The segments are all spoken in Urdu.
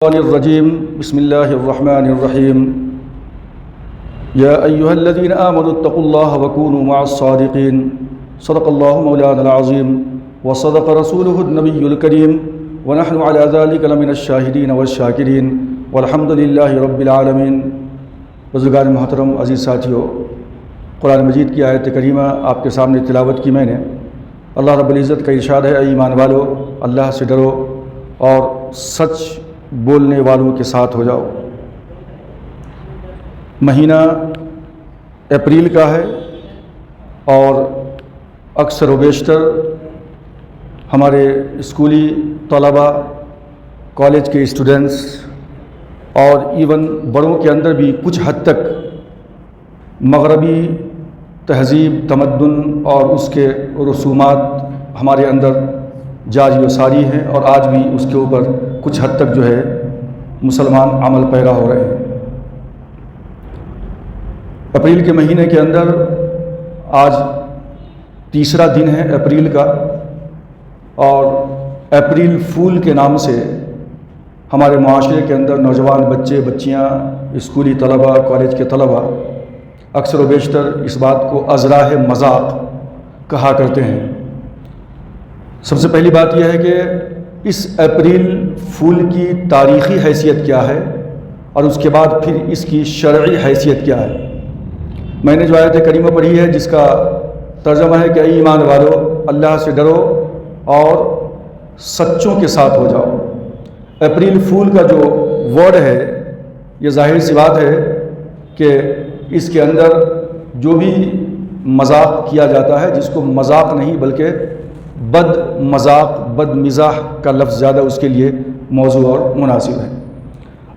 الرجيم بسم الله الرحمن الرحيم يا أيها الذين آمنوا اتقوا الله وكونوا مع الصادقين صدق الله مولانا العظيم وصدق رسوله النبي الكريم ونحن على ذلك لمن الشاهدين والشاكرين والحمد لله رب العالمين۔ بزرگان محترم، عزیز ساتھیو، قرآن مجید کی آیت کریمہ آپ کے سامنے تلاوت کی میں نے۔ اللہ رب العزت کا ارشاد ہے، اے ایمان والو، اللہ سے ڈرو اور سچ بولنے والوں کے ساتھ ہو جاؤ۔ مہینہ اپریل کا ہے اور اکثر و بیشتر ہمارے اسکولی طلباء، کالج کے اسٹوڈنٹس اور ایون بڑوں کے اندر بھی کچھ حد تک مغربی تہذیب، تمدن اور اس کے رسومات ہمارے اندر جاری و ساری ہیں، اور آج بھی اس کے اوپر کچھ حد تک جو ہے مسلمان عمل پیرا ہو رہے ہیں۔ اپریل کے مہینے کے اندر آج تیسرا دن ہے اپریل کا، اور اپریل فول کے نام سے ہمارے معاشرے کے اندر نوجوان بچے، بچیاں، اسکولی طلباء، کالج کے طلباء اکثر و بیشتر اس بات کو ازراہ مذاق کہا کرتے ہیں۔ سب سے پہلی بات یہ ہے کہ اس اپریل فول کی تاریخی حیثیت کیا ہے، اور اس کے بعد پھر اس کی شرعی حیثیت کیا ہے۔ میں نے جو آیت کریمہ پڑھی ہے جس کا ترجمہ ہے کہ اے ایمان والو، اللہ سے ڈرو اور سچوں کے ساتھ ہو جاؤ۔ اپریل فول کا جو ورڈ ہے، یہ ظاہر سی بات ہے کہ اس کے اندر جو بھی مذاق کیا جاتا ہے، جس کو مذاق نہیں بلکہ بد مذاق، بد مزاح کا لفظ زیادہ اس کے لیے موضوع اور مناسب ہے۔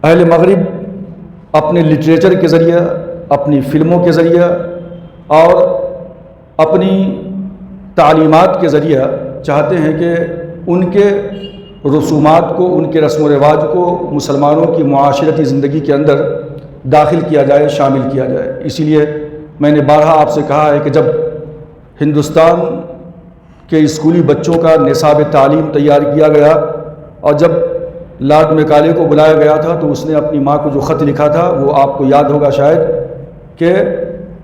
اہل مغرب اپنے لٹریچر کے ذریعہ، اپنی فلموں کے ذریعہ اور اپنی تعلیمات کے ذریعہ چاہتے ہیں کہ ان کے رسومات کو، ان کے رسم و رواج کو مسلمانوں کی معاشرتی زندگی کے اندر داخل کیا جائے، شامل کیا جائے۔ اسی لیے میں نے بارہا آپ سے کہا ہے کہ جب ہندوستان کہ اسکولی بچوں کا نصاب تعلیم تیار کیا گیا، اور جب لارڈ میکالے کو بلایا گیا تھا تو اس نے اپنی ماں کو جو خط لکھا تھا، وہ آپ کو یاد ہوگا شاید، کہ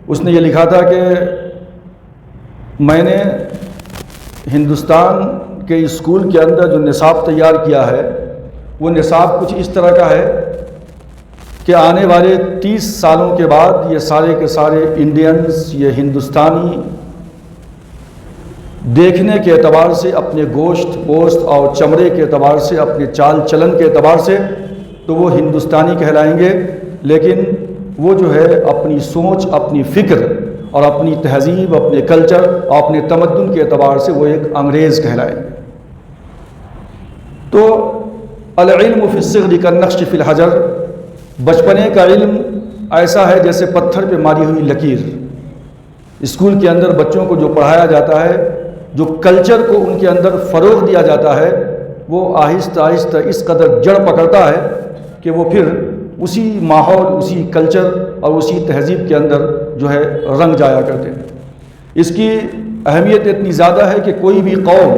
اس نے یہ لکھا تھا کہ میں نے ہندوستان کے اسکول کے اندر جو نصاب تیار کیا ہے، وہ نصاب کچھ اس طرح کا ہے کہ آنے والے 30 سالوں کے بعد یہ سارے کے سارے انڈینز، یہ ہندوستانی دیکھنے کے اعتبار سے، اپنے گوشت پوست اور چمڑے کے اعتبار سے، اپنے چال چلن کے اعتبار سے تو وہ ہندوستانی کہلائیں گے، لیکن وہ جو ہے اپنی سوچ، اپنی فکر اور اپنی تہذیب، اپنے کلچر اور اپنے تمدن کے اعتبار سے وہ ایک انگریز کہلائیں گے۔ تو العلم فی الصغر کالنقش فی الحجر، بچپنے کا علم ایسا ہے جیسے پتھر پہ ماری ہوئی لکیر۔ اسکول کے اندر بچوں کو جو پڑھایا جاتا ہے، جو کلچر کو ان کے اندر فروغ دیا جاتا ہے، وہ آہستہ آہستہ اس قدر جڑ پکڑتا ہے کہ وہ پھر اسی ماحول، اسی کلچر اور اسی تہذیب کے اندر جو ہے رنگ جایا کرتے ہیں۔ اس کی اہمیت اتنی زیادہ ہے کہ کوئی بھی قوم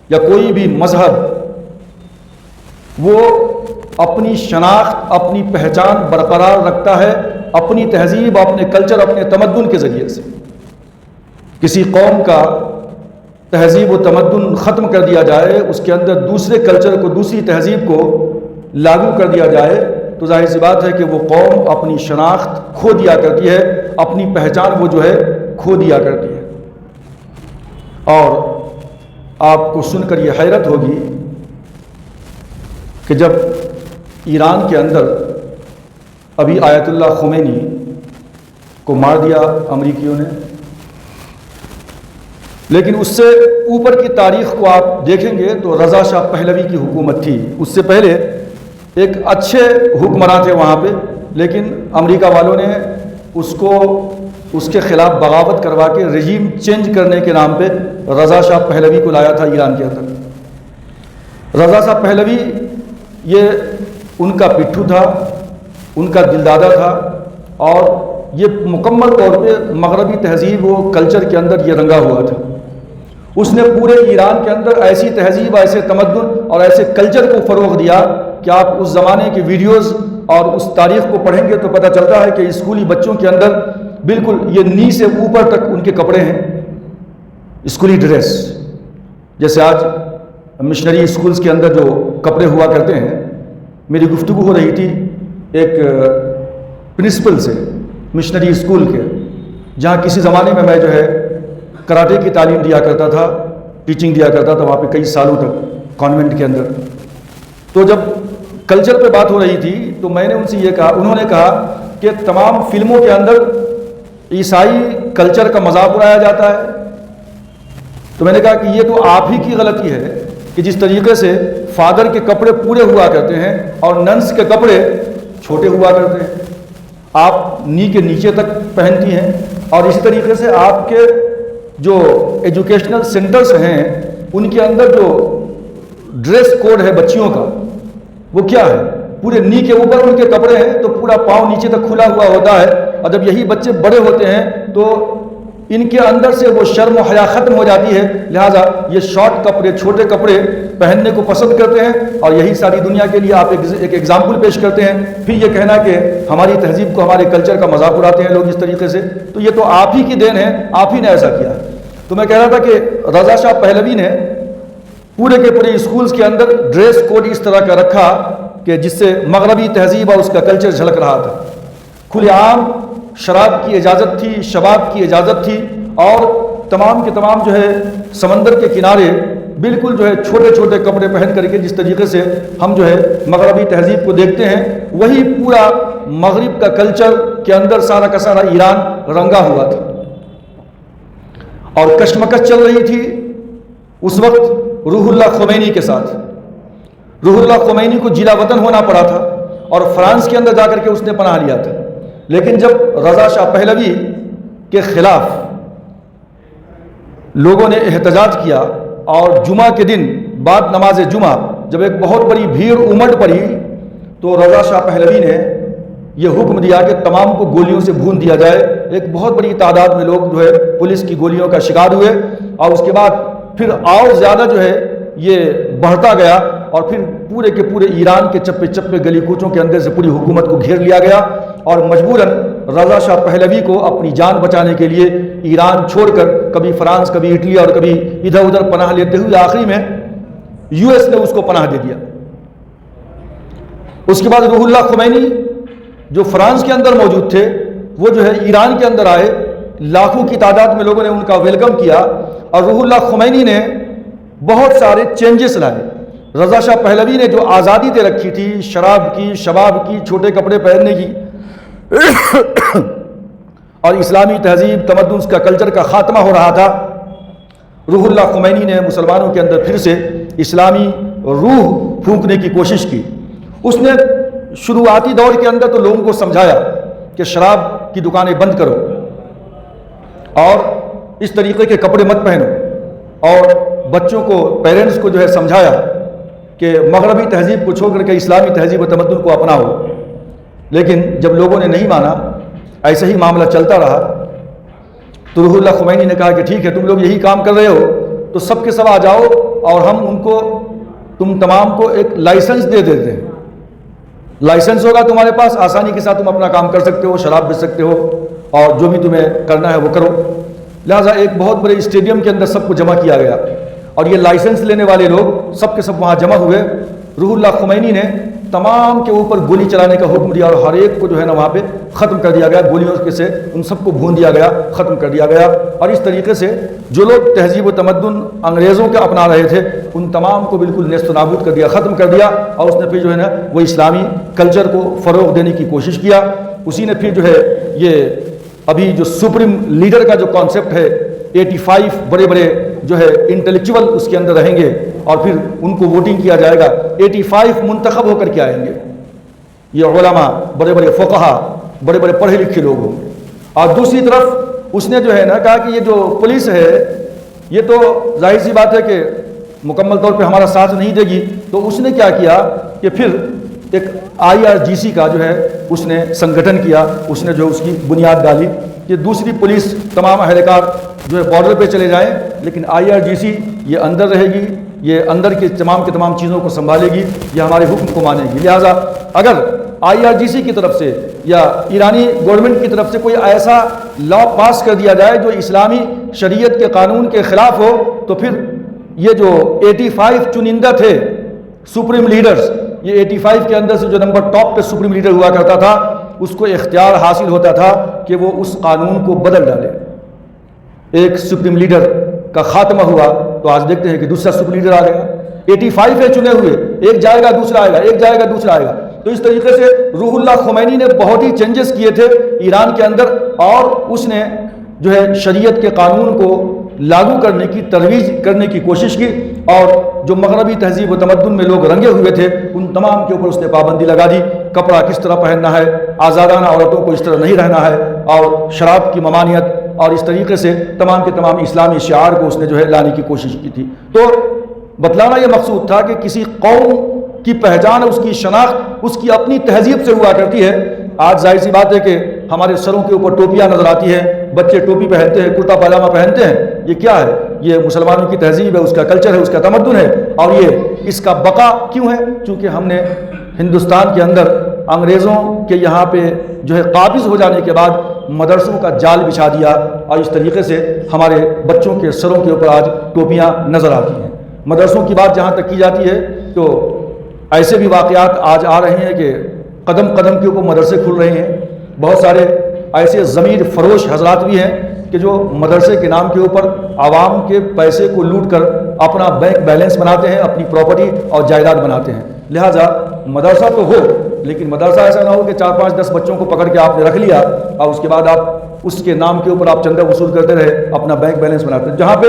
یا کوئی بھی مذہب وہ اپنی شناخت، اپنی پہچان برقرار رکھتا ہے اپنی تہذیب، اپنے کلچر، اپنے تمدن کے ذریعے سے۔ کسی قوم کا تہذیب و تمدن ختم کر دیا جائے، اس کے اندر دوسرے کلچر کو، دوسری تہذیب کو لاگو کر دیا جائے، تو ظاہر سی بات ہے کہ وہ قوم اپنی شناخت کھو دیا کرتی ہے، اپنی پہچان وہ جو ہے کھو دیا کرتی ہے۔ اور آپ کو سن کر یہ حیرت ہوگی کہ جب ایران کے اندر ابھی آیت اللہ خمینی کو مار دیا امریکیوں نے، لیکن اس سے اوپر کی تاریخ کو آپ دیکھیں گے تو رضا شاہ پہلوی کی حکومت تھی۔ اس سے پہلے ایک اچھے حکمراں تھے وہاں پہ، لیکن امریکہ والوں نے اس کے خلاف بغاوت کروا کے رژیم چینج کرنے کے نام پہ رضا شاہ پہلوی کو لایا تھا ایران کے اندر۔ رضا شاہ پہلوی یہ ان کا پٹھو تھا، ان کا دلدادہ تھا، اور یہ مکمل طور پہ مغربی تہذیب و کلچر کے اندر یہ رنگا ہوا تھا۔ اس نے پورے ایران کے اندر ایسی تہذیب، ایسے تمدن اور ایسے کلچر کو فروغ دیا کہ آپ اس زمانے کی ویڈیوز اور اس تاریخ کو پڑھیں گے تو پتہ چلتا ہے کہ اسکولی بچوں کے اندر بالکل یہ نی سے اوپر تک ان کے کپڑے ہیں، اسکولی ڈریس. جیسے آج مشنری اسکولز کے اندر جو کپڑے ہوا کرتے ہیں. میری گفتگو ہو رہی تھی ایک پرنسپل سے مشنری اسکول کے، جہاں کسی زمانے میں جو ہے کراٹے کی تعلیم دیا کرتا تھا، ٹیچنگ دیا کرتا تھا وہاں پہ کئی سالوں تک کانوینٹ کے اندر. تو جب کلچر پہ بات ہو رہی تھی تو میں نے ان سے یہ کہا، انہوں نے کہا کہ تمام فلموں کے اندر عیسائی کلچر کا مذاق اڑایا جاتا ہے. تو میں نے کہا کہ یہ تو آپ ہی کی غلطی ہے کہ جس طریقے سے فادر کے کپڑے پورے ہوا کرتے ہیں اور ننس کے کپڑے چھوٹے ہوا کرتے ہیں، آپ نی کے نیچے تک پہنتی ہیں. اور اسی طریقے سے آپ کے جو ایجوکیشنل سینٹرز ہیں ان کے اندر جو ڈریس کوڈ ہے بچیوں کا وہ کیا ہے، پورے نی کے اوپر ان کے کپڑے ہیں تو پورا پاؤں نیچے تک کھلا ہوا ہوتا ہے. اور جب یہی بچے بڑے ہوتے ہیں تو ان کے اندر سے وہ شرم و حیا ختم ہو جاتی ہے، لہٰذا یہ شارٹ کپڑے، چھوٹے کپڑے پہننے کو پسند کرتے ہیں. اور یہی ساری دنیا کے لیے آپ ایک ایگزامپل پیش کرتے ہیں. پھر یہ کہنا کہ ہماری تہذیب کو، ہمارے کلچر کا مذاق اڑاتے ہیں لوگ اس طریقے سے، تو یہ تو آپ ہی کی دین ہے، آپ ہی نے ایسا کیا ہے. تو میں کہہ رہا تھا کہ رضا شاہ پہلوی نے پورے کے پورے اسکولز کے اندر ڈریس کوڈ اس طرح کا رکھا کہ جس سے مغربی تہذیب اور اس کا کلچر جھلک رہا تھا. کھلے عام شراب کی اجازت تھی، شباب کی اجازت تھی، اور تمام کے تمام جو ہے سمندر کے کنارے بالکل جو ہے چھوٹے چھوٹے کپڑے پہن کر کے جس طریقے سے ہم جو ہے مغربی تہذیب کو دیکھتے ہیں وہی پورا مغرب کا کلچر کے اندر سارا کا سارا ایران رنگا ہوا تھا. اور کشمکش چل رہی تھی اس وقت روح اللہ خمینی کے ساتھ. روح اللہ خمینی کو جلا وطن ہونا پڑا تھا اور فرانس کے اندر جا کر کے اس نے پناہ لیا تھا. لیکن جب رضا شاہ پہلوی کے خلاف لوگوں نے احتجاج کیا اور جمعہ کے دن بعد نماز جمعہ جب ایک بہت بڑی بھیڑ امٹ پڑی تو رضا شاہ پہلوی نے یہ حکم دیا کہ تمام کو گولیوں سے بھون دیا جائے. ایک بہت بڑی تعداد میں لوگ جو ہے پولیس کی گولیوں کا شکار ہوئے اور اس کے بعد پھر اور زیادہ جو ہے یہ بڑھتا گیا اور پھر پورے کے پورے ایران کے چپے چپے گلی کوچوں کے اندر سے پوری حکومت کو گھیر لیا گیا اور مجبوراً رضا شاہ پہلوی کو اپنی جان بچانے کے لیے ایران چھوڑ کر کبھی فرانس، کبھی اٹلی اور کبھی ادھر ادھر پناہ لیتے ہوئے آخری میں یو ایس نے اس کو پناہ دے دیا. اس کے بعد روح اللہ خمینی جو فرانس کے اندر موجود تھے وہ جو ہے ایران کے اندر آئے، لاکھوں کی تعداد میں لوگوں نے ان کا ویلکم کیا اور روح اللہ خمینی نے بہت سارے چینجز لائے. رضا شاہ پہلوی نے جو آزادی دے رکھی تھی شراب کی، شباب کی، چھوٹے کپڑے پہننے کی اور اسلامی تہذیب تمدن کا کلچر کا خاتمہ ہو رہا تھا، روح اللہ خمینی نے مسلمانوں کے اندر پھر سے اسلامی روح پھونکنے کی کوشش کی. اس نے شروعاتی دور کے اندر تو لوگوں کو سمجھایا کہ شراب کی دکانیں بند کرو اور اس طریقے کے کپڑے مت پہنو، اور بچوں کو، پیرنٹس کو جو ہے سمجھایا کہ مغربی تہذیب کو چھوڑ کر کے اسلامی تہذیب و تمدن کو اپناؤ. لیکن جب لوگوں نے نہیں مانا، ایسے ہی معاملہ چلتا رہا، تو روح اللہ خمینی نے کہا کہ ٹھیک ہے، تم لوگ یہی کام کر رہے ہو تو سب کے سب آ جاؤ اور ہم ان کو، تم تمام کو ایک لائسنس دے دیتے ہیں. لائسنس ہوگا تمہارے پاس، آسانی کے ساتھ تم اپنا کام کر سکتے ہو، شراب بیچ سکتے ہو اور جو بھی تمہیں کرنا ہے وہ کرو. لہٰذا ایک بہت بڑے اسٹیڈیم کے اندر سب کو جمع کیا گیا اور یہ لائسنس لینے والے لوگ سب کے سب وہاں جمع ہوئے. روح اللہ خمینی نے تمام کے اوپر گولی چلانے کا حکم دیا اور ہر ایک کو جو ہے نا وہاں پہ ختم کر دیا گیا، گولیوں کے سے ان سب کو بھون دیا گیا، ختم کر دیا گیا. اور اس طریقے سے جو لوگ تہذیب و تمدن انگریزوں کے اپنا رہے تھے ان تمام کو بالکل نیست و نابود کر دیا، ختم کر دیا. اور اس نے پھر جو ہے نا وہ اسلامی کلچر کو فروغ دینے کی کوشش کیا. اسی نے پھر جو ہے یہ ابھی جو سپریم لیڈر کا جو کانسیپٹ ہے 85 بڑے بڑے جو ہے انٹلیکچوئل اس کے اندر رہیں گے اور پھر ان کو ووٹنگ کیا جائے گا، 85 منتخب ہو کر کے آئیں گے. یہ علماء، بڑے بڑے فقہا، بڑے بڑے پڑھے لکھے لوگ ہوں گے. اور دوسری طرف اس نے جو ہے نا کہا کہ یہ جو پولیس ہے یہ تو ظاہر سی بات ہے کہ مکمل طور پہ ہمارا ساتھ نہیں دے گی. تو اس نے کیا کیا کہ پھر ایک IRGC کا جو ہے اس نے سنگٹھن کیا، اس نے جو اس کی بنیاد ڈالی کہ دوسری پولیس تمام اہلکار جو ہے بارڈر پہ چلے جائیں لیکن IRGC یہ اندر رہے گی، یہ اندر کی تمام چیزوں کو سنبھالے گی، یہ ہمارے حکم کو مانے گی۔ لہٰذا اگر IRGC کی طرف سے یا ایرانی گورنمنٹ کی طرف سے کوئی ایسا لا پاس کر دیا جائے جو اسلامی شریعت کے قانون کے خلاف ہو، تو پھر یہ جو 85 چنندہ تھے سپریم لیڈرز، یہ 85 کے اندر سے جو نمبر ٹاپ پہ سپریم لیڈر ہوا کرتا تھا، اس کو اختیار حاصل ہوتا تھا کہ وہ اس قانون کو بدل ڈالے۔ ایک سپریم لیڈر کا خاتمہ ہوا تو آج دیکھتے ہیں کہ دوسرا سپریم لیڈر آ گیا۔ 85 ہے چنے ہوئے، ایک جائے گا دوسرا آئے گا، ایک جائے گا دوسرا آئے گا۔ تو اس طریقے سے روح اللہ خمینی نے بہت ہی چینجز کیے تھے ایران کے اندر، اور اس نے جو ہے شریعت کے قانون کو لاگو کرنے کی ترویج کرنے کی کوشش کی، اور جو مغربی تہذیب و تمدن میں لوگ رنگے ہوئے تھے ان تمام کے اوپر اس نے پابندی لگا دی۔ کپڑا کس طرح پہننا ہے، آزادانہ عورتوں کو اس طرح نہیں رہنا ہے، اور شراب کی ممانعت، اور اس طریقے سے تمام کے تمام اسلامی شعار کو اس نے جو ہے لانے کی کوشش کی تھی۔ تو بتلانا یہ مقصود تھا کہ کسی قوم کی پہچان، اس کی شناخت اس کی اپنی تہذیب سے ہوا کرتی ہے۔ آج ظاہر سی بات ہے کہ ہمارے سروں کے اوپر ٹوپیاں نظر آتی ہیں، بچے ٹوپی پہنتے ہیں، کرتا پاجامہ پہنتے ہیں، یہ کیا ہے؟ یہ مسلمانوں کی تہذیب ہے، اس کا کلچر ہے، اس کا تمدن ہے، اور یہ اس کا بقا کیوں ہے؟ چونکہ ہم نے ہندوستان کے اندر انگریزوں کے یہاں پہ جو ہے قابض ہو جانے کے بعد مدرسوں کا جال بچھا دیا، اور اس طریقے سے ہمارے بچوں کے سروں کے اوپر آج ٹوپیاں نظر آتی ہیں۔ مدرسوں کی بات جہاں تک کی جاتی ہے تو ایسے بھی واقعات آج آ رہے ہیں کہ قدم قدم کے اوپر مدرسے کھل رہے ہیں۔ بہت سارے ایسے ضمیر فروش حضرات بھی ہیں کہ جو مدرسے کے نام کے اوپر عوام کے پیسے کو لوٹ کر اپنا بینک بیلنس بناتے ہیں، اپنی پراپرٹی اور جائیداد بناتے ہیں۔ لہٰذا مدرسہ تو ہو، لیکن مدرسہ ایسا نہ ہو کہ 4-5-10 بچوں کو پکڑ کے آپ نے رکھ لیا اور اس کے بعد آپ اس کے نام کے اوپر آپ چندہ وصول کرتے رہے، اپنا بینک بیلنس بناتے ہیں۔ جہاں پہ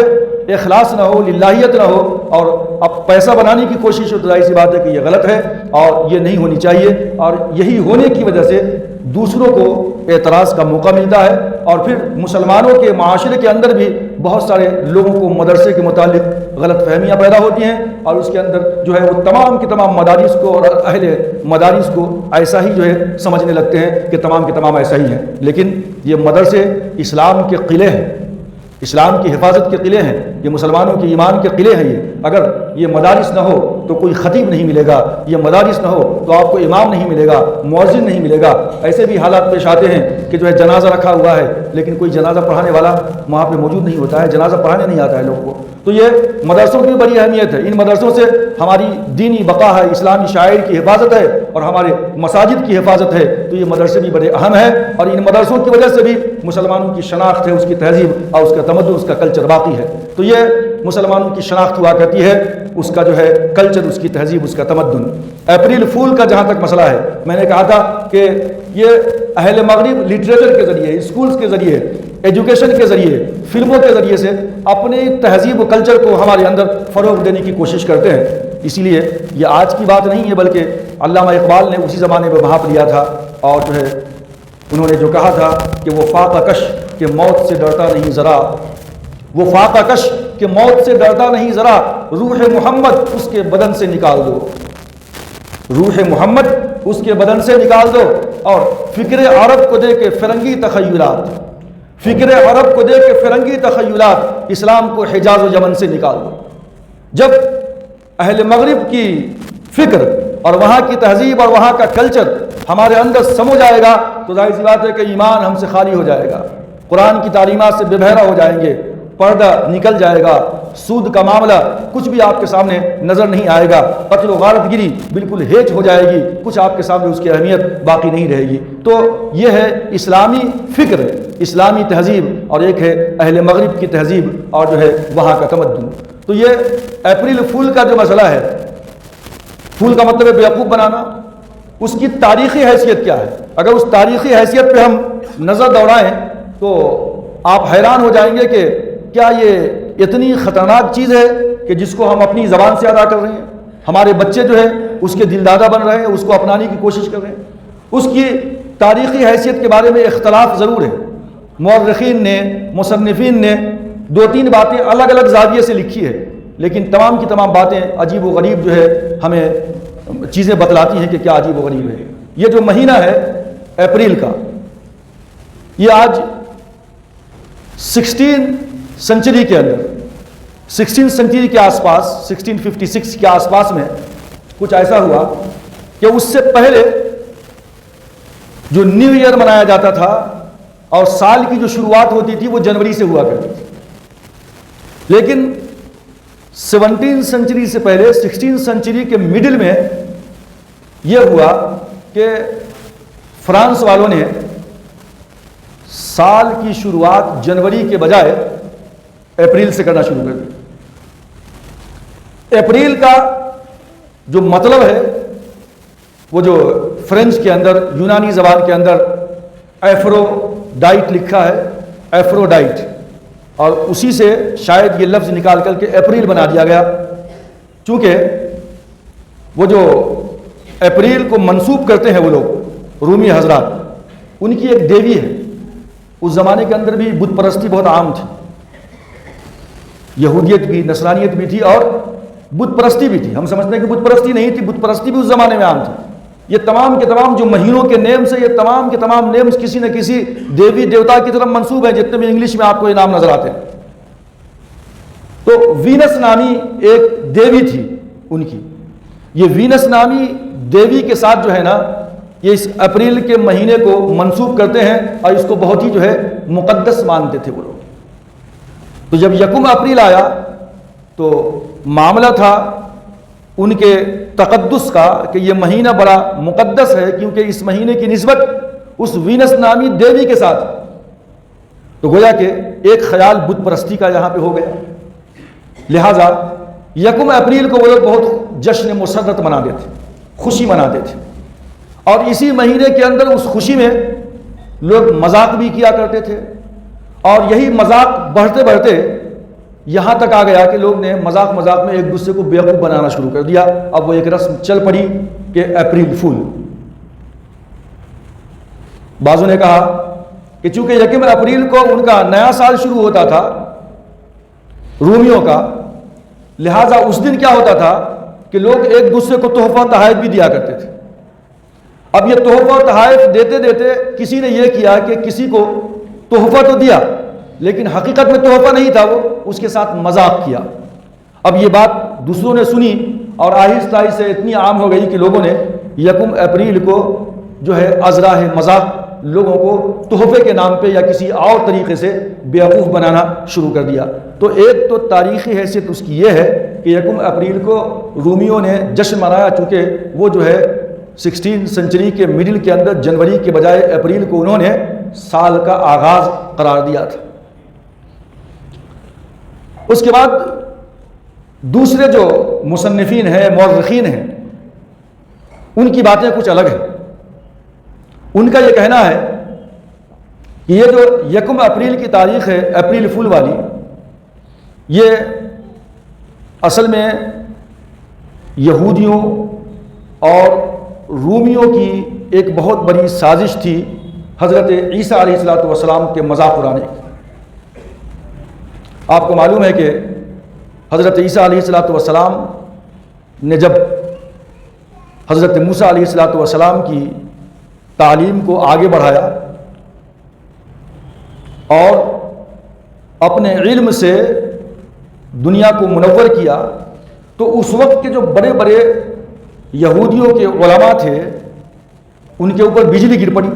اخلاص نہ ہو، للہیت نہ ہو، اور اب پیسہ بنانے کی کوشش ہو، تو ظاہر سی بات ہے کہ یہ غلط ہے اور یہ نہیں ہونی چاہیے، اور یہی ہونے کی وجہ سے دوسروں کو اعتراض کا موقع ملتا ہے، اور پھر مسلمانوں کے معاشرے کے اندر بھی بہت سارے لوگوں کو مدرسے کے متعلق غلط فہمیاں پیدا ہوتی ہیں، اور اس کے اندر جو ہے وہ تمام کے تمام مدارس کو اور اہل مدارس کو ایسا ہی جو ہے سمجھنے لگتے ہیں کہ تمام کے تمام ایسا ہی ہیں۔ لیکن یہ مدرسے اسلام کے قلعے ہیں، اسلام کی حفاظت کے قلعے ہیں، یہ مسلمانوں کے ایمان کے قلعے ہیں۔ یہ اگر یہ مدارس نہ ہو تو کوئی خطیب نہیں ملے گا، یہ مدارس نہ ہو تو آپ کو امام نہیں ملے گا، مؤذن نہیں ملے گا۔ ایسے بھی حالات پیش آتے ہیں کہ جو ہے جنازہ رکھا ہوا ہے لیکن کوئی جنازہ پڑھانے والا وہاں پہ موجود نہیں ہوتا ہے، جنازہ پڑھانے نہیں آتا ہے لوگوں کو۔ تو یہ مدرسوں کی بڑی اہمیت ہے، ان مدرسوں سے ہماری دینی بقا ہے، اسلامی شاعر کی حفاظت ہے، اور ہمارے مساجد کی حفاظت ہے۔ تو یہ مدرسے بھی بڑے اہم ہیں، اور ان مدرسوں کی وجہ سے بھی مسلمانوں کی شناخت ہے، اس کی تہذیب اور اس کا تمدن، اس کا کلچر باقی ہے۔ تو یہ مسلمانوں کی شناخت ہوا کرتی ہے، اس کا جو ہے کلچر، اس کی تہذیب، اس کا تمدن۔ اپریل فول کا جہاں تک مسئلہ ہے، میں نے کہا تھا کہ یہ اہل مغرب لٹریچر کے ذریعے، اسکولز کے ذریعے، ایجوکیشن کے ذریعے، فلموں کے ذریعے سے اپنے تہذیب و کلچر کو ہمارے اندر فروغ دینے کی کوشش کرتے ہیں۔ اسی لیے یہ آج کی بات نہیں ہے، بلکہ علامہ اقبال نے اسی زمانے میں بھانپ لیا تھا، اور جو ہے انہوں نے جو کہا تھا کہ وہ فاقہ کش کہ موت سے ڈرتا نہیں ذرا، وہ فاقہ کش کہ موت سے ڈرتا نہیں ذرا، روح محمد اس کے بدن سے نکال دو، روح محمد اس کے بدن سے نکال دو، اور فکر عرب کو دے کے فرنگی تخیلات، فکر عرب کو دے کے فرنگی تخیلات، اسلام کو حجاز و یمن سے نکال دو۔ جب اہل مغرب کی فکر اور وہاں کی تہذیب اور وہاں کا کلچر ہمارے اندر سمو جائے گا تو ظاہر سی بات ہے کہ ایمان ہم سے خالی ہو جائے گا، قرآن کی تعلیمات سے بے بہرا ہو جائیں گے، پردہ نکل جائے گا، سود کا معاملہ کچھ بھی آپ کے سامنے نظر نہیں آئے گا، قتل و غارت گیری بالکل ہیچ ہو جائے گی، کچھ آپ کے سامنے اس کی اہمیت باقی نہیں رہے گی۔ تو یہ ہے اسلامی فکر، اسلامی تہذیب، اور ایک ہے اہل مغرب کی تہذیب اور جو ہے وہاں کا تمدن۔ تو یہ اپریل فول کا جو مسئلہ ہے، پھول کا مطلب ہے بیوقوف بنانا، اس کی تاریخی حیثیت کیا ہے؟ اگر اس تاریخی حیثیت پہ ہم نظر دوڑائیں تو آپ حیران ہو جائیں گے کہ کیا یہ اتنی خطرناک چیز ہے کہ جس کو ہم اپنی زبان سے ادا کر رہے ہیں، ہمارے بچے جو ہے اس کے دلدادہ بن رہے ہیں، اس کو اپنانے کی کوشش کر رہے ہیں۔ اس کی تاریخی حیثیت کے بارے میں اختلاف ضرور ہے، مورخین نے، مصنفین نے 2-3 باتیں الگ الگ زاویے سے لکھی ہے، لیکن تمام کی تمام باتیں عجیب و غریب جو ہے ہمیں چیزیں بتلاتی ہیں کہ کیا عجیب و غریب ہے۔ یہ جو مہینہ ہے اپریل کا، یہ آج 16 سنچری کے اندر 16 سینچری کے آس پاس 1656 کے آس پاس میں کچھ ایسا ہوا کہ اس سے پہلے جو نیو ایئر منایا جاتا تھا اور سال کی جو شروعات ہوتی تھی وہ جنوری سے ہوا کرتی تھی، لیکن 17 سینچری سے پہلے 16 سینچری کے مڈل میں یہ ہوا کہ فرانس والوں نے سال کی شروعات جنوری کے بجائے اپریل سے کرنا شروع کر دی۔ اپریل کا جو مطلب ہے وہ جو فرینچ کے اندر، یونانی زبان کے اندر ایفروڈائٹ لکھا ہے، ایفروڈائٹ، اور اسی سے شاید یہ لفظ نکال کر کے اپریل بنا دیا گیا، چونکہ وہ جو اپریل کو منسوب کرتے ہیں وہ لوگ رومی حضرات، ان کی ایک دیوی ہے۔ اس زمانے کے اندر بھی بت پرستی بہت عام تھی، یہودیت بھی، نصرانیت بھی تھی اور بت پرستی بھی تھی۔ ہم سمجھتے ہیں کہ بت پرستی نہیں تھی، بت پرستی بھی اس زمانے میں عام تھی۔ یہ تمام کے تمام جو مہینوں کے نیمز ہیں، یہ تمام کے تمام نیمز کسی نہ کسی دیوی دیوتا کی طرف منسوب ہیں، جتنے بھی انگلش میں آپ کو یہ نام نظر آتے ہیں۔ تو وینس نامی ایک دیوی تھی ان کی، یہ وینس نامی دیوی کے ساتھ جو ہے نا، یہ اس اپریل کے مہینے کو منسوب کرتے ہیں اور اس کو بہت ہی جو ہے مقدس مانتے تھے وہ لوگ۔ تو جب 1 اپریل آیا تو معاملہ تھا ان کے تقدس کا کہ یہ مہینہ بڑا مقدس ہے، کیونکہ اس مہینے کی نسبت اس وینس نامی دیوی کے ساتھ، تو گویا کہ ایک خیال بت پرستی کا یہاں پہ ہو گیا۔ لہٰذا 1 اپریل کو وہ لوگ بہت جشن مسرت مناتے تھے، خوشی مناتے تھے، اور اسی مہینے کے اندر اس خوشی میں لوگ مذاق بھی کیا کرتے تھے، اور یہی مذاق بڑھتے بڑھتے یہاں تک آ گیا کہ لوگ نے مذاق میں ایک دوسرے کو بیوقوف بنانا شروع کر دیا۔ اب وہ ایک رسم چل پڑی کہ اپریل فول۔ بعضوں نے کہا کہ چونکہ 1 اپریل کو ان کا نیا سال شروع ہوتا تھا رومیوں کا، لہٰذا اس دن کیا ہوتا تھا کہ لوگ ایک دوسرے کو تحفہ تحائف بھی دیا کرتے تھے۔ اب یہ تحفہ تحائف دیتے دیتے کسی نے یہ کیا کہ کسی کو تحفہ تو دیا لیکن حقیقت میں تحفہ نہیں تھا، وہ اس کے ساتھ مذاق کیا۔ اب یہ بات دوسروں نے سنی اور آہستہ آہستہ اتنی عام ہو گئی کہ لوگوں نے 1 اپریل کو جو ہے ازراہ مذاق لوگوں کو تحفے کے نام پہ یا کسی اور طریقے سے بیوقوف بنانا شروع کر دیا۔ تو ایک تو تاریخی حیثیت اس کی یہ ہے کہ 1 اپریل کو رومیوں نے جشن منایا، چونکہ وہ جو ہے 16 سینچری کے مڈل کے اندر جنوری کے بجائے اپریل کو انہوں نے سال کا آغاز قرار دیا تھا۔ اس کے بعد دوسرے جو مصنفین ہیں، مورخین ہیں، ان کی باتیں کچھ الگ ہیں۔ ان کا یہ کہنا ہے کہ یہ جو 1 اپریل کی تاریخ ہے، اپریل فول والی، یہ اصل میں یہودیوں اور رومیوں کی ایک بہت بڑی سازش تھی حضرت عیسیٰ علیہ السلام کے مذاق اڑانے کی۔ آپ کو معلوم ہے کہ حضرت عیسیٰ علیہ السلام نے جب حضرت موسیٰ علیہ السلام کی تعلیم کو آگے بڑھایا اور اپنے علم سے دنیا کو منور کیا، تو اس وقت کے جو بڑے بڑے یہودیوں کے علماء تھے ان کے اوپر بجلی گر پڑی،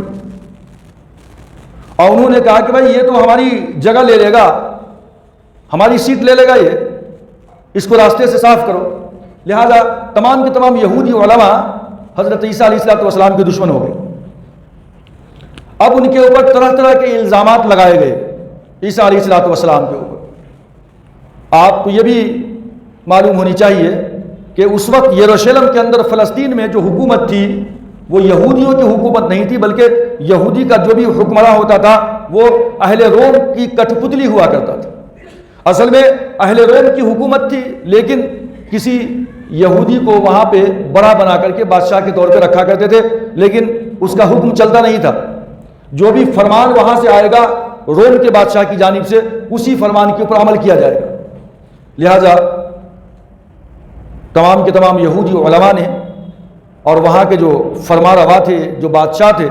اور انہوں نے کہا کہ بھائی یہ تو ہماری جگہ لے لے گا، ہماری سیٹ لے لے گا، یہ اس کو راستے سے صاف کرو۔ لہذا تمام کے تمام یہودی علماء حضرت عیسیٰ علیہ السلام کے دشمن ہو گئے۔ اب ان کے اوپر طرح طرح کے الزامات لگائے گئے عیسیٰ علیہ السلام کے اوپر۔ آپ کو یہ بھی معلوم ہونی چاہیے کہ اس وقت یروشلم کے اندر فلسطین میں جو حکومت تھی وہ یہودیوں کی حکومت نہیں تھی، بلکہ یہودی کا جو بھی حکمراں ہوتا تھا وہ اہل روم کی کٹھ پتلی ہوا کرتا تھا۔ اصل میں اہل روم کی حکومت تھی، لیکن کسی یہودی کو وہاں پہ بڑا بنا کر کے بادشاہ کے طور پہ رکھا کرتے تھے، لیکن اس کا حکم چلتا نہیں تھا۔ جو بھی فرمان وہاں سے آئے گا روم کے بادشاہ کی جانب سے، اسی فرمان کے اوپر عمل کیا جائے گا۔ لہذا تمام کے تمام یہودی علماء نے اور وہاں کے جو فرما روا تھے، جو بادشاہ تھے،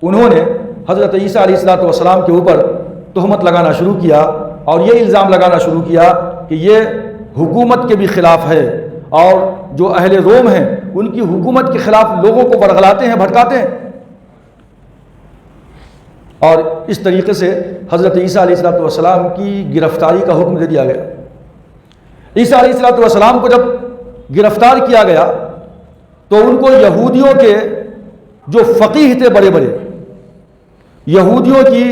انہوں نے حضرت عیسیٰ علیہ السلام کے اوپر تہمت لگانا شروع کیا اور یہ الزام لگانا شروع کیا کہ یہ حکومت کے بھی خلاف ہے، اور جو اہل روم ہیں ان کی حکومت کے خلاف لوگوں کو ورغلاتے ہیں، بھٹکاتے ہیں۔ اور اس طریقے سے حضرت عیسیٰ علیہ السلام کی گرفتاری کا حکم دے دیا گیا۔ عیسیٰ علیہ السلام کو جب گرفتار کیا گیا تو ان کو یہودیوں کے جو فقیہ تھے، بڑے بڑے یہودیوں کی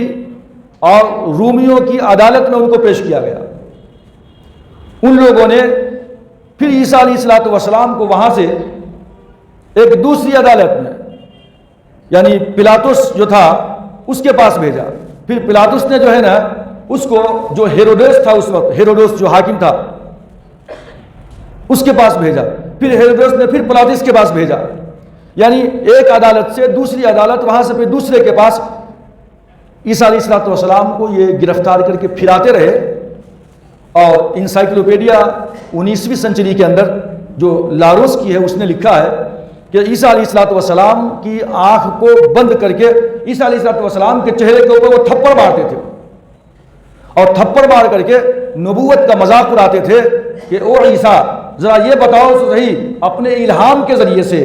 اور رومیوں کی عدالت میں ان کو پیش کیا گیا۔ ان لوگوں نے پھر عیسیٰ علیہ السلام کو وہاں سے ایک دوسری عدالت میں، یعنی پلاطس جو تھا اس کے پاس بھیجا۔ پھر پلاطس نے جو ہے نا اس کو، جو ہیروڈس تھا اس وقت، ہیروڈس جو حاکم تھا اس کے پاس بھیجا۔ پھر ہیروڈس نے پھر پلاطس کے پاس بھیجا، یعنی ایک عدالت سے دوسری عدالت، وہاں سے پھر دوسرے کے پاس عیسیٰ علیہ السلام کو یہ گرفتار کر کے پھراتے رہے۔ اور انسائکلوپیڈیا 19ویں سنچری کے اندر جو لاروس کی ہے اس نے لکھا ہے کہ عیسیٰ علیہ السلام کی آنکھ کو بند کر کے عیسیٰ علیہ السلام کے چہرے کے اوپر وہ تھپڑ مارتے تھے، اور تھپڑ مار کر کے نبوت کا مذاق اڑاتے تھے کہ او عیسیٰ ذرا یہ بتاؤ تو صحیح، اپنے الہام کے ذریعے سے،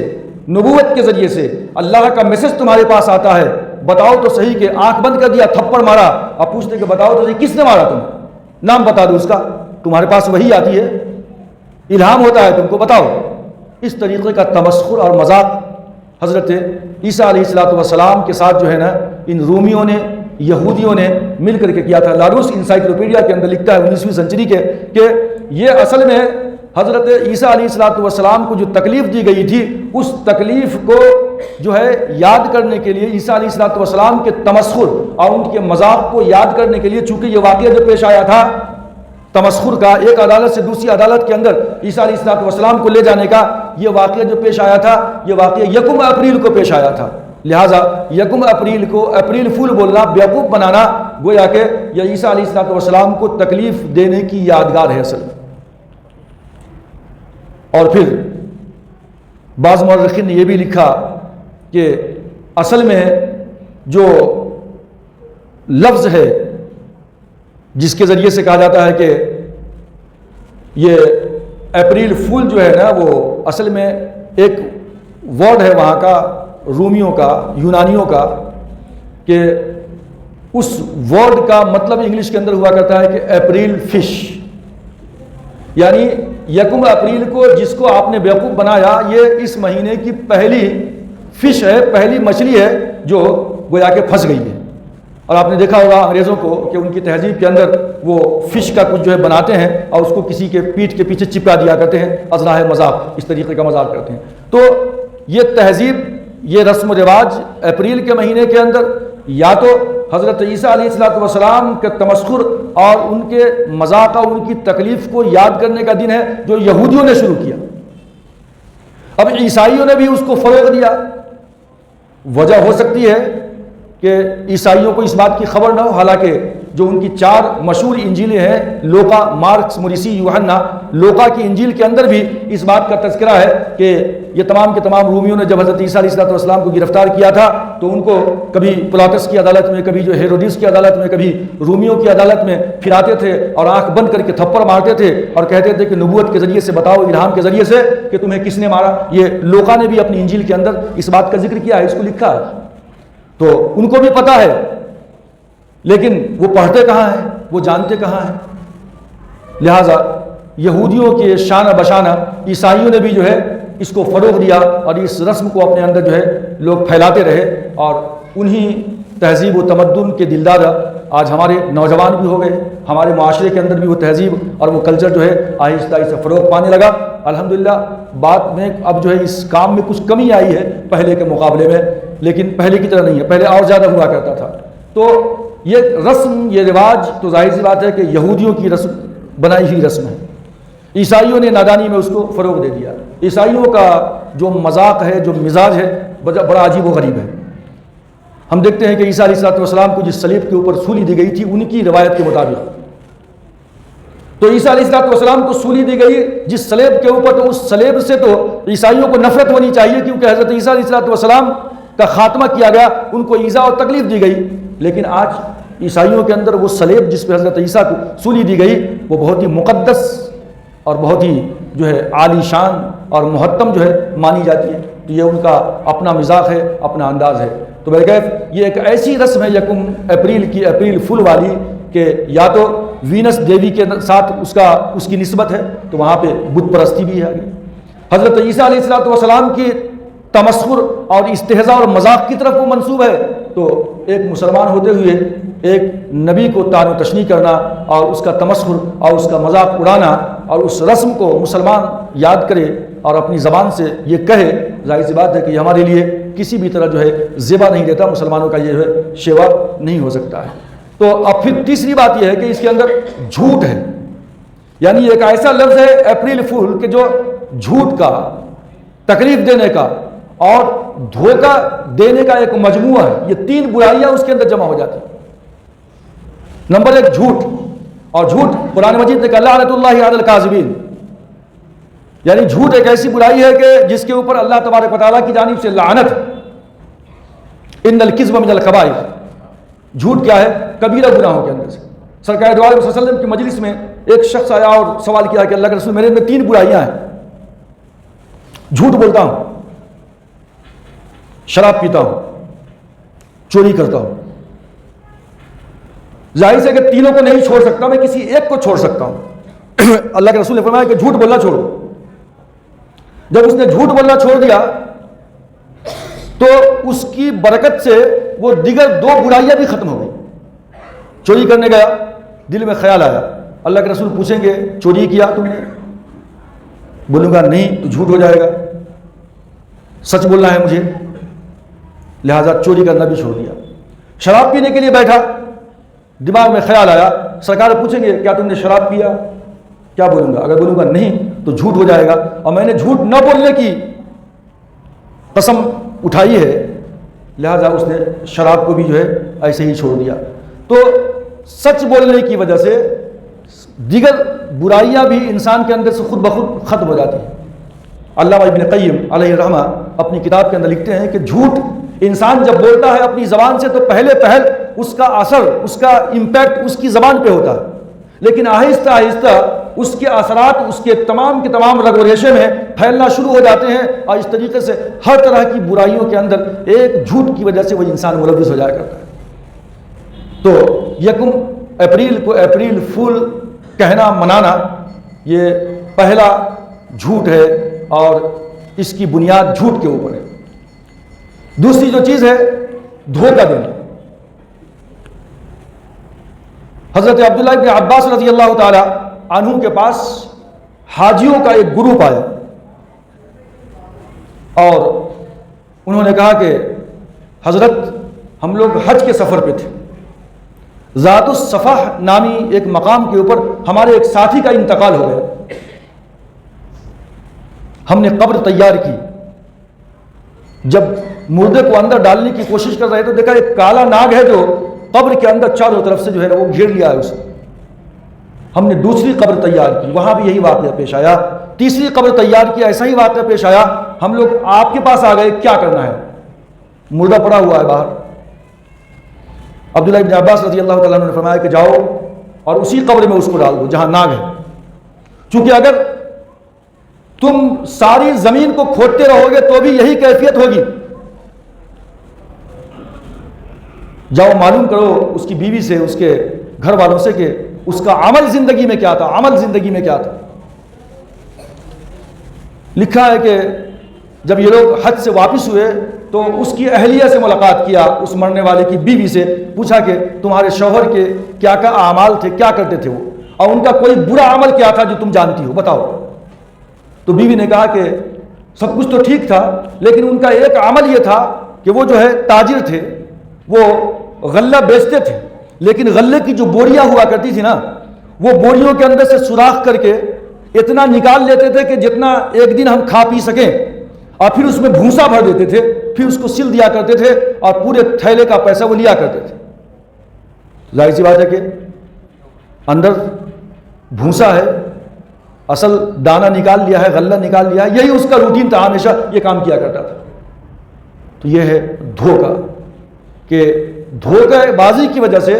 نبوت کے ذریعے سے اللہ کا میسج تمہارے پاس آتا ہے، بتاؤ تو صحیح کہ آنکھ بند کر دیا، تھپڑ مارا، اور پوچھتے کہ بتاؤ تو صحیح کس نے مارا تمہیں، نام بتا دو اس کا، تمہارے پاس وہی آتی ہے، الہام ہوتا ہے تم کو، بتاؤ۔ اس طریقے کا تمسخر اور مذاق حضرت عیسیٰ علیہ السلام کے ساتھ جو ہے نا ان رومیوں نے، یہودیوں نے مل کر کے کیا تھا۔ لاروس انسائکلوپیڈیا کے اندر لکھتا ہے 19ویں سنچری کے کہ یہ اصل میں حضرت عیسیٰ علیہ السلام کو جو تکلیف دی گئی تھی اس تکلیف کو جو ہے یاد کرنے کے لیے، عیسیٰ علیہ السلام کے تمسخر اور ان کے مذاق کو یاد کرنے کے لیے، چونکہ یہ واقعہ جو پیش آیا تھا تمسخر کا، ایک عدالت سے دوسری عدالت کے اندر عیسیٰ علیہ السلام کو لے جانے کا یہ واقعہ جو پیش آیا تھا، یہ واقعہ 1 اپریل کو پیش آیا تھا، لہٰذا 1 اپریل کو اپریل فول بولنا، بیوقوف بنانا، گویا کہ یہ عیسیٰ علیہ السلام کو تکلیف دینے کی یادگار ہے اصل۔ اور پھر بعض مورخین نے یہ بھی لکھا کہ اصل میں جو لفظ ہے جس کے ذریعے سے کہا جاتا ہے کہ یہ اپریل فول جو ہے نا، وہ اصل میں ایک ورڈ ہے وہاں کا، رومیوں کا، یونانیوں کا، کہ اس ورڈ کا مطلب انگلش کے اندر ہوا کرتا ہے کہ اپریل فش، یعنی 1 اپریل کو جس کو آپ نے بیوقوف بنایا، یہ اس مہینے کی پہلی فش ہے، پہلی مچھلی ہے جو گویا کہ پھنس گئی ہے۔ اور آپ نے دیکھا ہوگا انگریزوں کو کہ ان کی تہذیب کے اندر وہ فش کا کچھ جو ہے بناتے ہیں اور اس کو کسی کے پیٹھ کے پیچھے چپکا دیا کرتے ہیں، اذناہ مذاق، اس طریقے کا مذاق کرتے ہیں۔ تو یہ تہذیب، یہ رسم و رواج اپریل کے مہینے کے اندر یا تو حضرت عیسیٰ علیہ السلام کے تمسخر اور ان کے مذاق اور ان کی تکلیف کو یاد کرنے کا دن ہے جو یہودیوں نے شروع کیا۔ اب عیسائیوں نے بھی اس کو فروغ دیا۔ وجہ ہو سکتی ہے کہ عیسائیوں کو اس بات کی خبر نہ ہو، حالانکہ جو ان کی 4 مشہور انجیلیں ہیں، لوقا، مارکس، مریسی، یوحنا، لوقا کی انجیل کے اندر بھی اس بات کا تذکرہ ہے کہ یہ تمام کے تمام رومیوں نے جب حضرت عیسیٰ علیہ السلام کو گرفتار کیا تھا تو ان کو کبھی پلاطس کی عدالت میں، کبھی جو ہیروڈس کی عدالت میں، کبھی رومیوں کی عدالت میں پھراتے تھے اور آنکھ بند کر کے تھپڑ مارتے تھے اور کہتے تھے کہ نبوت کے ذریعے سے بتاؤ، الہام کے ذریعے سے، کہ تمہیں کس نے مارا۔ یہ لوقا نے بھی اپنی انجیل کے اندر اس بات کا ذکر کیا ہے، اس کو لکھا ہے، تو ان کو بھی پتہ ہے، لیکن وہ پڑھتے کہاں ہیں، وہ جانتے کہاں ہیں۔ لہٰذا یہودیوں کے شانہ بشانہ عیسائیوں نے بھی جو ہے اس کو فروغ دیا اور اس رسم کو اپنے اندر جو ہے لوگ پھیلاتے رہے، اور انہی تہذیب و تمدن کے دلدار آج ہمارے نوجوان بھی ہو گئے، ہمارے معاشرے کے اندر بھی وہ تہذیب اور وہ کلچر جو ہے آہستہ آہستہ فروغ پانے لگا۔ الحمدللہ بعد میں اب جو ہے اس کام میں کچھ کمی آئی ہے پہلے کے مقابلے میں، لیکن پہلے کی طرح نہیں ہے، پہلے اور زیادہ ہوا کرتا تھا۔ تو یہ رسم، یہ رواج تو ظاہر سی بات ہے کہ یہودیوں کی رسم، بنائی ہوئی رسم ہے۔ عیسائیوں نے نادانی میں اس کو فروغ دے دیا۔ عیسائیوں کا جو مذاق ہے، جو مزاج ہے، بڑا عجیب و غریب ہے۔ ہم دیکھتے ہیں کہ عیسیٰ علیہ السلام کو جس صلیب کے اوپر سولی دی گئی تھی ان کی روایت کے مطابق، تو عیسیٰ علیہ السلام کو سولی دی گئی جس صلیب کے اوپر، تو اس صلیب سے تو عیسائیوں کو نفرت ہونی چاہیے، کیونکہ حضرت عیسیٰ علیہ السلام کا خاتمہ کیا گیا، ان کو ایذا اور تکلیف دی گئی۔ لیکن آج عیسائیوں کے اندر وہ صلیب جس پہ حضرت عیسیٰ کو سولی دی گئی وہ بہت ہی مقدس اور بہت ہی جو ہے عالی شان اور محترم جو ہے مانی جاتی ہے. تو یہ ان کا اپنا مزاج ہے، اپنا انداز ہے. تو میرے کیف یہ ایک ایسی رسم ہے یکم اپریل کی، اپریل فل والی، کہ یا تو وینس دیوی کے ساتھ اس کی نسبت ہے تو وہاں پہ بت پرستی بھی ہے. حضرت عیسیٰ علیہ السلام کی تمسخر اور استہزاء اور مذاق کی طرف وہ منسوب ہے. تو ایک مسلمان ہوتے ہوئے ایک نبی کو طعن و تشنیع کرنا اور اس کا تمسخر اور اس کا مذاق اڑانا اور اس رسم کو مسلمان یاد کرے اور اپنی زبان سے یہ کہے، ظاہر سی بات ہے کہ یہ ہمارے لیے کسی بھی طرح جو ہے زیبا نہیں دیتا. مسلمانوں کا یہ جو ہے شیوا نہیں ہو سکتا ہے. تو اب پھر تیسری بات یہ ہے کہ اس کے اندر جھوٹ ہے، یعنی ایک ایسا لفظ ہے اپریل فول کہ جو جھوٹ کا، تکلیف دینے کا اور دھوکہ دینے کا ایک مجموعہ ہے. یہ تین برائیاں اس کے اندر جمع ہو جاتی ہیں. نمبر ایک جھوٹ، اور جھوٹ قرآن مجید نے کہا لعنت اللہ علی الکاذبین، یعنی جھوٹ ایک ایسی برائی ہے کہ جس کے اوپر اللہ تبارک و تعالیٰ کی جانب سے لعنت. ان الکذب من الکبائر، جھوٹ کیا ہے؟ کبیرہ گناہوں کے اندر سے. سرکار دو عالم صلی اللہ علیہ وسلم کی مجلس میں ایک شخص آیا اور سوال کیا کہ اللہ کے رسول میرے میں تین برائیاں ہیں. جھوٹ بولتا ہوں، شراب پیتا ہوں، چوری کرتا ہوں. ظاہر سے کہ تینوں کو نہیں چھوڑ سکتا، میں کسی ایک کو چھوڑ سکتا ہوں. اللہ کے رسول نے فرمایا کہ جھوٹ بولنا چھوڑو. جب اس نے جھوٹ بولنا چھوڑ دیا تو اس کی برکت سے وہ دیگر دو برائیاں بھی ختم ہو گئی. چوری کرنے گیا، دل میں خیال آیا، اللہ کے رسول پوچھیں گے چوری کیا تم نے؟ بولوں گا نہیں تو جھوٹ ہو جائے گا، سچ بولنا ہے مجھے، لہذا چوری کرنا بھی چھوڑ دیا. شراب پینے کے لیے بیٹھا، دماغ میں خیال آیا، سرکار پوچھیں گے کیا تم نے شراب پیا؟ کیا بولوں گا؟ اگر بولوں گا نہیں تو جھوٹ ہو جائے گا، اور میں نے جھوٹ نہ بولنے کی قسم اٹھائی ہے، لہذا اس نے شراب کو بھی جو ہے ایسے ہی چھوڑ دیا. تو سچ بولنے کی وجہ سے دیگر برائیاں بھی انسان کے اندر سے خود بخود ختم ہو جاتی ہیں. علامہ ابن قیم علیہ الرحمہ اپنی کتاب کے اندر لکھتے ہیں کہ جھوٹ انسان جب بولتا ہے اپنی زبان سے تو پہلے پہل اس کا اثر، اس کا امپیکٹ اس کی زبان پہ ہوتا ہے، لیکن آہستہ آہستہ اس کے اثرات اس کے تمام رگ و ریشے میں پھیلنا شروع ہو جاتے ہیں، اور اس طریقے سے ہر طرح کی برائیوں کے اندر ایک جھوٹ کی وجہ سے وہ انسان ملوث ہو جایا کرتا ہے. تو یکم اپریل کو اپریل فول کہنا، منانا، یہ پہلا جھوٹ ہے اور اس کی بنیاد جھوٹ کے اوپر ہے. دوسری جو چیز ہے دھوکہ دینا. حضرت عبداللہ ابن عباس رضی اللہ تعالی عنہ کے پاس حاجیوں کا ایک گروپ آیا اور انہوں نے کہا کہ حضرت ہم لوگ حج کے سفر پہ تھے، ذات الصفح نامی ایک مقام کے اوپر ہمارے ایک ساتھی کا انتقال ہو گیا. ہم نے قبر تیار کی، جب مردے کو اندر ڈالنے کی کوشش کر رہے تو دیکھا ایک کالا ناگ ہے جو قبر کے اندر چاروں طرف سے جو ہے وہ گھیر لیا ہے اسے. ہم نے دوسری قبر تیار کی، وہاں بھی یہی واقعہ پیش آیا. تیسری قبر تیار کی، ایسا ہی واقعہ پیش آیا. ہم لوگ آپ کے پاس آ گئے، کیا کرنا ہے؟ مردہ پڑا ہوا ہے باہر. عبداللہ ابن عباس رضی اللہ تعالیٰ عنہ نے فرمایا کہ جاؤ اور اسی قبر میں اس کو ڈال دو جہاں ناگ ہے، چونکہ اگر تم ساری زمین کو کھودتے رہو گے تو بھی یہی کیفیت ہوگی. جاؤ معلوم کرو اس کی بیوی سے، اس کے گھر والوں سے کہ اس کا عمل زندگی میں کیا تھا، عمل زندگی میں کیا تھا. لکھا ہے کہ جب یہ لوگ حج سے واپس ہوئے تو اس کی اہلیہ سے ملاقات کیا، اس مرنے والے کی بیوی سے پوچھا کہ تمہارے شوہر کے کیا کیا اعمال تھے، کیا کرتے تھے وہ، اور ان کا کوئی برا عمل کیا تھا جو تم جانتی ہو، بتاؤ. تو بیوی نے کہا کہ سب کچھ تو ٹھیک تھا لیکن ان کا ایک عمل یہ تھا کہ وہ جو ہے تاجر تھے، وہ غلہ بیچتے تھے، لیکن غلے کی جو بوریاں ہوا کرتی تھی نا، وہ بوریوں کے اندر سے سوراخ کر کے اتنا نکال لیتے تھے کہ جتنا ایک دن ہم کھا پی سکیں، اور پھر اس میں بھوسا بھر دیتے تھے، پھر اس کو سل دیا کرتے تھے اور پورے تھیلے کا پیسہ وہ لیا کرتے تھے. ظاہر سی بات ہے کہ اندر بھوسا ہے، اصل دانہ نکال لیا ہے، غلہ نکال لیا ہے، یہی اس کا روٹین تھا، ہمیشہ یہ کام کیا کرتا تھا. تو یہ ہے دھوکہ، کہ دھوکہ بازی کی وجہ سے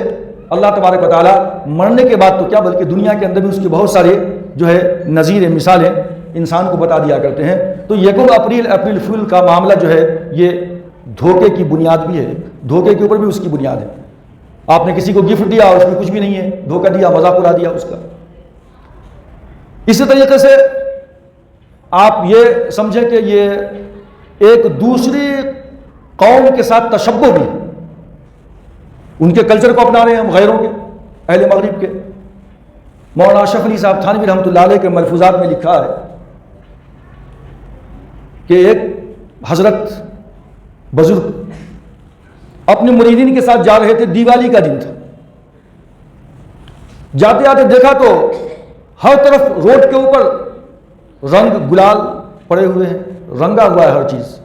اللہ تبارک و تعالیٰ مرنے کے بعد تو کیا بلکہ دنیا کے اندر بھی اس کے بہت سارے جو ہے نظیر مثالیں انسان کو بتا دیا کرتے ہیں. تو یکم اپریل فول کا معاملہ جو ہے یہ دھوکے کی بنیاد بھی ہے, دھوکے کے اوپر بھی اس کی بنیاد ہے. آپ نے کسی کو گفٹ دیا اور اس میں کچھ بھی نہیں ہے, دھوکہ دیا, مذاق اڑا دیا اس کا. اسی طریقے سے آپ یہ سمجھیں کہ یہ ایک دوسری قوم کے ساتھ تشبہ بھی ہے, ان کے کلچر کو اپنا رہے ہیں ہم غیروں کے, اہل مغرب کے. مولانا اشرف علی صاحب تھانوی رحمۃ اللہ علیہ کے ملفوظات میں لکھا ہے کہ ایک حضرت بزرگ اپنے مریدین کے ساتھ جا رہے تھے, دیوالی کا دن تھا. جاتے جاتے دیکھا تو ہر طرف روڈ کے اوپر رنگ گلال پڑے ہوئے ہیں, رنگا ہوا ہے ہر چیز.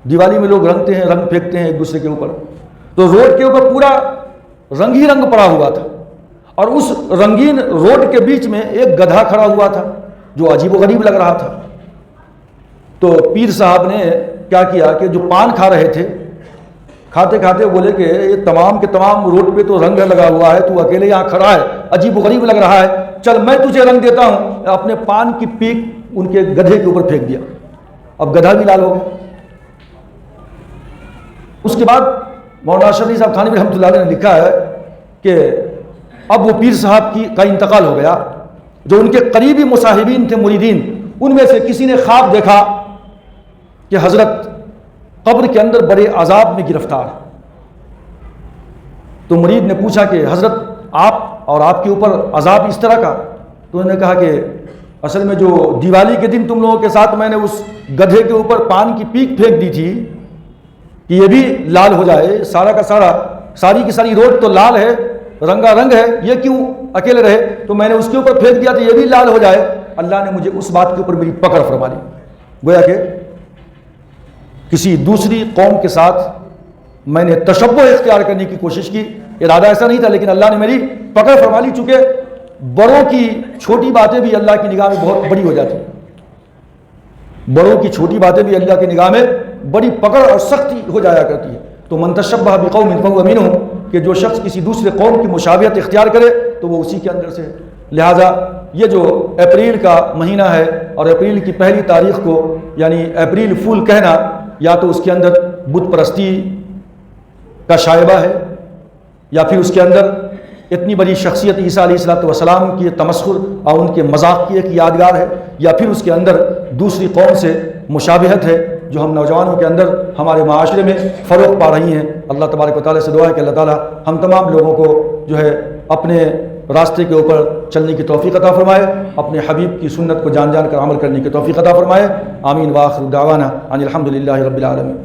دیوالی میں لوگ رنگتے ہیں, رنگ پھینکتے ہیں ایک دوسرے کے اوپر. تو روڈ کے اوپر پورا رنگ ہی رنگ پڑا ہوا تھا, اور اس رنگین روڈ کے بیچ میں ایک گدھا کھڑا ہوا تھا جو عجیب و غریب لگ رہا تھا. تو پیر صاحب نے کیا کیا کہ جو پان کھا رہے تھے, کھاتے کھاتے بولے کہ یہ تمام کے تمام روڈ پہ تو رنگ لگا ہوا ہے, تو اکیلے یہاں کھڑا ہے, عجیب و غریب لگ رہا ہے, چل میں تجھے رنگ دیتا ہوں. اپنے پان کی پیک ان کے گدھے کے اوپر پھینک دیا, اب گدھا بھی لال ہو گیا. اس کے بعد مولانا اشرف علی صاحب تھانوی رحمۃ اللہ علیہ نے لکھا ہے کہ اب وہ پیر صاحب کا انتقال ہو گیا. جو ان کے قریبی مصاحبین تھے, مریدین, ان میں سے کسی نے خواب دیکھا کہ حضرت قبر کے اندر بڑے عذاب میں گرفتار. تو مرید نے پوچھا کہ حضرت آپ اور آپ کے اوپر عذاب اس طرح کا؟ تو انہوں نے کہا کہ اصل میں جو دیوالی کے دن تم لوگوں کے ساتھ میں نے اس گدھے کے اوپر پان کی پیک پھینک دی تھی کہ یہ بھی لال ہو جائے, سارا کا سارا, ساری کی ساری روڈ تو لال ہے, رنگا رنگ ہے, یہ کیوں اکیلے رہے؟ تو میں نے اس کے اوپر پھینک دیا تو یہ بھی لال ہو جائے. اللہ نے مجھے اس بات کے اوپر میری پکڑ فرما لی. گویا کہ کسی دوسری قوم کے ساتھ میں نے تشبہ اختیار کرنے کی کوشش کی, ارادہ ایسا نہیں تھا, لیکن اللہ نے میری پکڑ فرما لی. چونکہ بڑوں کی چھوٹی باتیں بھی اللہ کی نگاہ میں بہت بڑی ہو جاتی ہیں, بڑوں کی چھوٹی باتیں بھی اللہ کی نگاہ میں بڑی پکڑ اور سختی ہو جایا کرتی ہے. تو من تشبہ بقوم فہو منہم, کہ جو شخص کسی دوسرے قوم کی مشابہت اختیار کرے تو وہ اسی کے اندر سے. لہٰذا یہ جو اپریل کا مہینہ ہے اور اپریل کی پہلی تاریخ کو یعنی اپریل فول کہنا, یا تو اس کے اندر بت پرستی کا شائبہ ہے, یا پھر اس کے اندر اتنی بڑی شخصیت عیسیٰ علیہ السلام کی تمسخر اور ان کے مذاق کی ایک یادگار ہے, یا پھر اس کے اندر دوسری قوم سے مشابہت ہے جو ہم نوجوانوں کے اندر ہمارے معاشرے میں فروغ پا رہی ہیں. اللہ تبارک و تعالیٰ سے دعا ہے کہ اللہ تعالیٰ ہم تمام لوگوں کو جو ہے اپنے راستے کے اوپر چلنے کی توفیق عطا فرمائے, اپنے حبیب کی سنت کو جان جان کر عمل کرنے کی توفیق عطا فرمائے. آمین. وآخر دعوانا ان الحمد للہ رب العالمین.